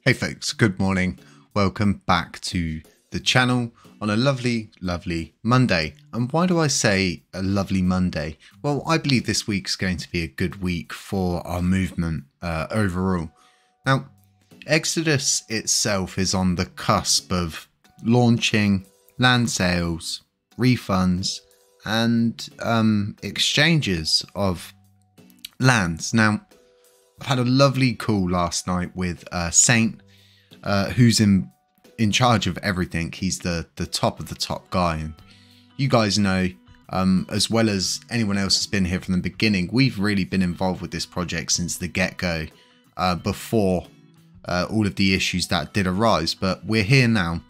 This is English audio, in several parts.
Hey folks, good morning. Welcome back to the channel on a lovely Monday. And why do I say a lovely Monday? Well, I believe this week's going to be a good week for our movement overall. Now, Exodus itself is on the cusp of launching land sales, refunds, and exchanges of lands. Now, I've had a lovely call last night with Saint, who's in charge of everything. He's the top of the top guy, and you guys know, as well as anyone else has been here from the beginning, we've really been involved with this project since the get-go, before all of the issues that did arise. But we're here now,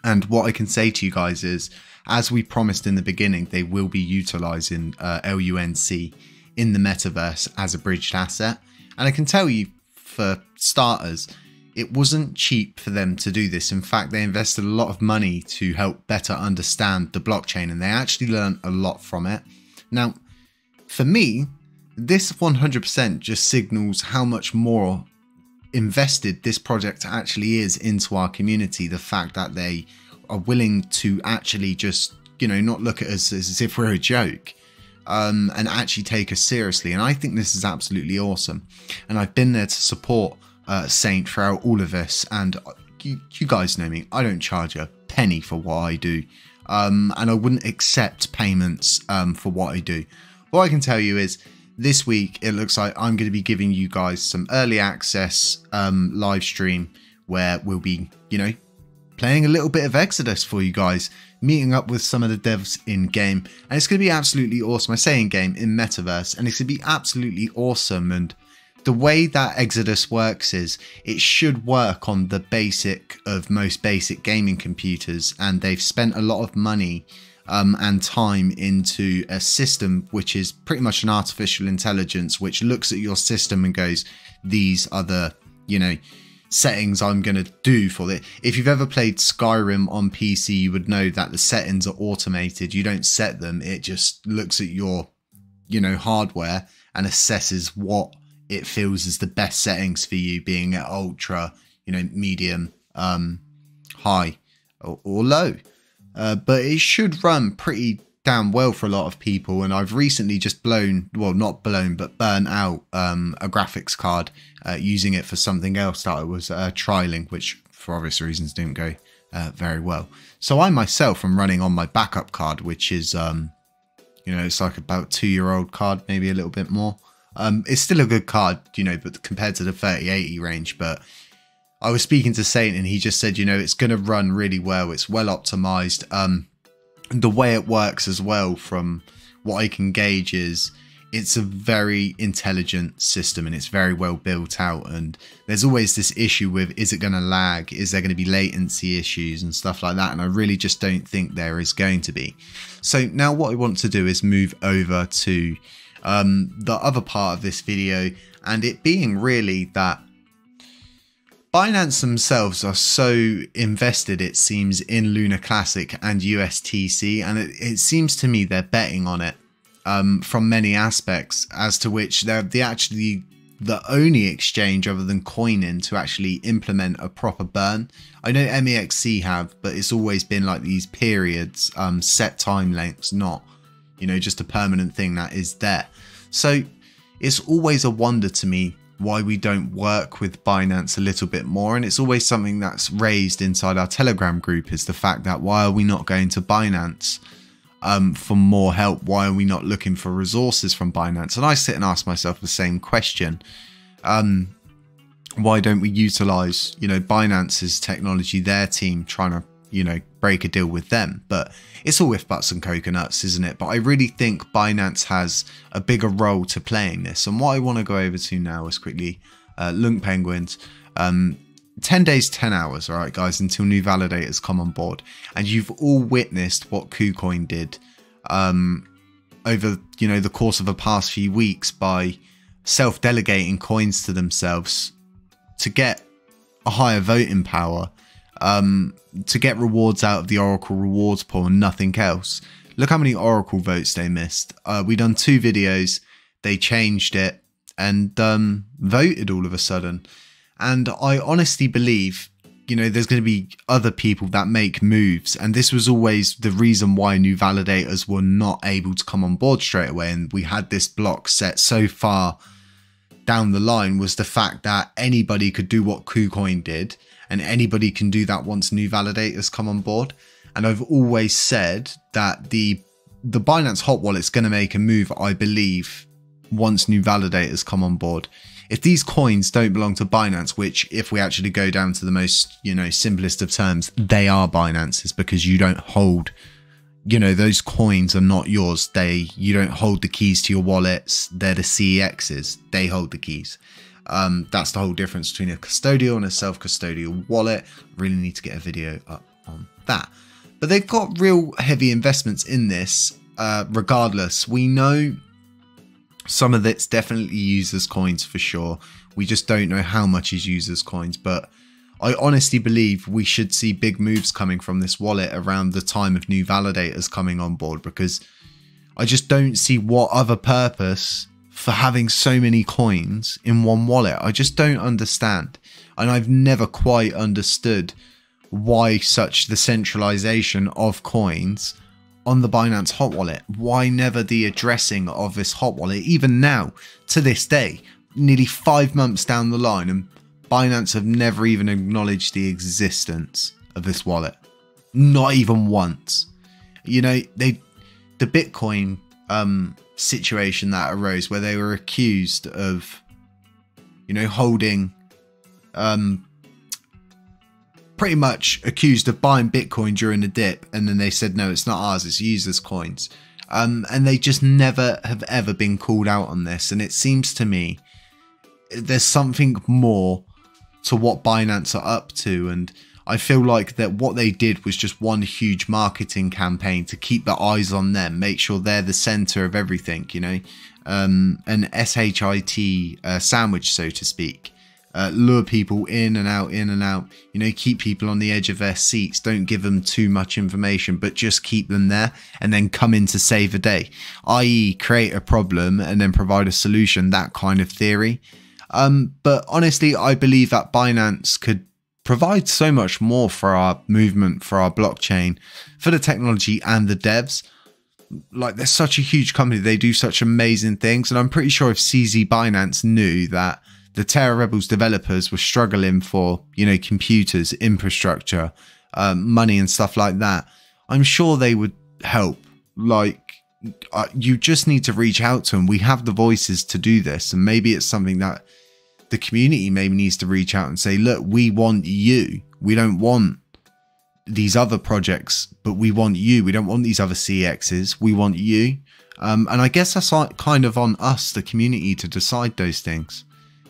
and what I can say to you guys is, as we promised in the beginning, they will be utilizing LUNC in the metaverse as a bridged asset. And I can tell you, for starters, it wasn't cheap for them to do this. In fact, they invested a lot of money to help better understand the blockchain, and they actually learned a lot from it. Now, for me, this 100% just signals how much more invested this project actually is into our community. The fact that they are willing to actually just, you know, not look at us as if we're a joke. And actually take us seriously, and I think this is absolutely awesome. And I've been there to support Saint throughout all of this, and you guys know me, I don't charge a penny for what I do, and I wouldn't accept payments for what I do. All I can tell you is, this week it looks like I'm going to be giving you guys some early access live stream where we'll be, you know, playing a little bit of Exodus for you guys, meeting up with some of the devs in game, and it's going to be absolutely awesome. I say in game, in metaverse, and it's going to be absolutely awesome. And the way that Exodus works is, it should work on the basic of most basic gaming computers, and they've spent a lot of money and time into a system which is pretty much an artificial intelligence, which looks at your system and goes, these are the, you know, settings I'm going to do for it. If you've ever played Skyrim on PC, you would know that the settings are automated. You don't set them. It just looks at your, you know, hardware and assesses what it feels is the best settings for you, being at ultra, you know, medium, high or low. But it should run pretty damn well for a lot of people, and I've recently just burnt out a graphics card using it for something else that I was trialing, which for obvious reasons didn't go very well. So I myself am running on my backup card, which is you know, it's like about 2-year-old card, maybe a little bit more. It's still a good card, you know, but compared to the 3080 range. But I was speaking to Saint, and he just said, you know, it's going to run really well. It's well optimized. The way it works as well, from what I can gauge, is it's a very intelligent system, and it's very well built out. And there's always this issue with, is it going to lag? Is there going to be latency issues and stuff like that? And I really just don't think there is going to be. So now what I want to do is move over to the other part of this video, and it being really that Binance themselves are so invested, it seems, in Lunar Classic and USTC, and it seems to me they're betting on it from many aspects, as to which they're actually the only exchange other than Coinin to actually implement a proper burn. I know MEXC have, but it's always been like these periods, set time lengths, not, you know, just a permanent thing that is there. So it's always a wonder to me why we don't work with Binance a little bit more, and it's always something that's raised inside our Telegram group, is the fact that why are we not going to Binance for more help? Why are we not looking for resources from Binance? And I sit and ask myself the same question. Why don't we utilize, you know, Binance's technology, their team, trying to, you know, break a deal with them? But it's all if buts and coconuts, isn't it? But I really think Binance has a bigger role to play in this. And what I want to go over to now is quickly Lunk Penguins. 10 days, 10 hours, all right, guys, until new validators come on board. And you've all witnessed what KuCoin did over, you know, the course of the past few weeks by self-delegating coins to themselves to get a higher voting power, to get rewards out of the Oracle rewards pool and nothing else. Look how many Oracle votes they missed. We done 2 videos, they changed it and voted all of a sudden. And I honestly believe, you know, there's going to be other people that make moves. And this was always the reason why new validators were not able to come on board straight away. And we had this block set so far down the line, was the fact that anybody could do what KuCoin did, and anybody can do that once new validators come on board. And I've always said that the Binance hot wallet's going to make a move, I believe, once new validators come on board. If these coins don't belong to Binance, which if we actually go down to the most, you know, simplest of terms, they are Binance's, because you don't hold, you know, those coins are not yours. You don't hold the keys to your wallets. They're the CEXs. They hold the keys. That's the whole difference between a custodial and a self-custodial wallet. Really need to get a video up on that. But they've got real heavy investments in this. Regardless, we know some of it's definitely users coins for sure. We just don't know how much is users coins, but I honestly believe we should see big moves coming from this wallet around the time of new validators coming on board, because I just don't see what other purpose for having so many coins in one wallet. I just don't understand. And I've never quite understood why such the centralization of coins on the Binance hot wallet. Why never the addressing of this hot wallet, even now to this day, nearly 5 months down the line, and Binance have never even acknowledged the existence of this wallet. Not even once. You know, the Bitcoin situation that arose where they were accused of, you know, holding, pretty much accused of buying Bitcoin during the dip, and then they said, no, it's not ours, it's users coins. And they just never have ever been called out on this. And it seems to me there's something more to what Binance are up to, and I feel like that what they did was just one huge marketing campaign to keep the eyes on them, make sure they're the center of everything, you know, an SHIT sandwich, so to speak. Lure people in and out, you know, keep people on the edge of their seats. Don't give them too much information, but just keep them there and then come in to save a day, i.e. create a problem and then provide a solution, that kind of theory. But honestly, I believe that Binance could provide so much more for our movement, for our blockchain, for the technology and the devs. Like, they're such a huge company. They do such amazing things. And I'm pretty sure if CZ Binance knew that the Terra Rebels developers were struggling for, you know, computers, infrastructure, money and stuff like that, I'm sure they would help. Like, you just need to reach out to them. We have the voices to do this, and maybe it's something that the community maybe needs to reach out and say, look, we want you. We don't want these other projects, but we want you. We don't want these other CXs. We want you. And I guess that's kind of on us, the community, to decide those things,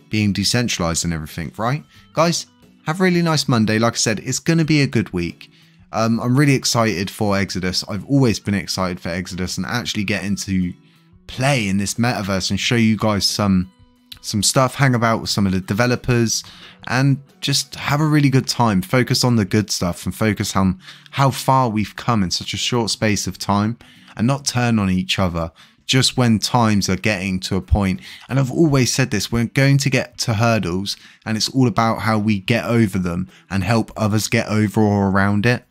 being decentralized and everything, right? Guys, have a really nice Monday. Like I said, it's going to be a good week. I'm really excited for Exodus. I've always been excited for Exodus, and actually get into play in this metaverse and show you guys some stuff, hang about with some of the developers, and just have a really good time. Focus on the good stuff and focus on how far we've come in such a short space of time, and not turn on each other just when times are getting to a point. And I've always said this, we're going to get to hurdles, and it's all about how we get over them and help others get over or around it.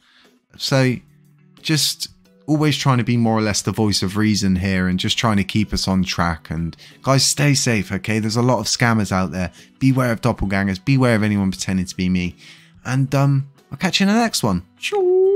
So just always trying to be more or less the voice of reason here, and just trying to keep us on track. And guys, stay safe, okay? There's a lot of scammers out there. Beware of doppelgangers. Beware of anyone pretending to be me. And I'll catch you in the next one. Ciao.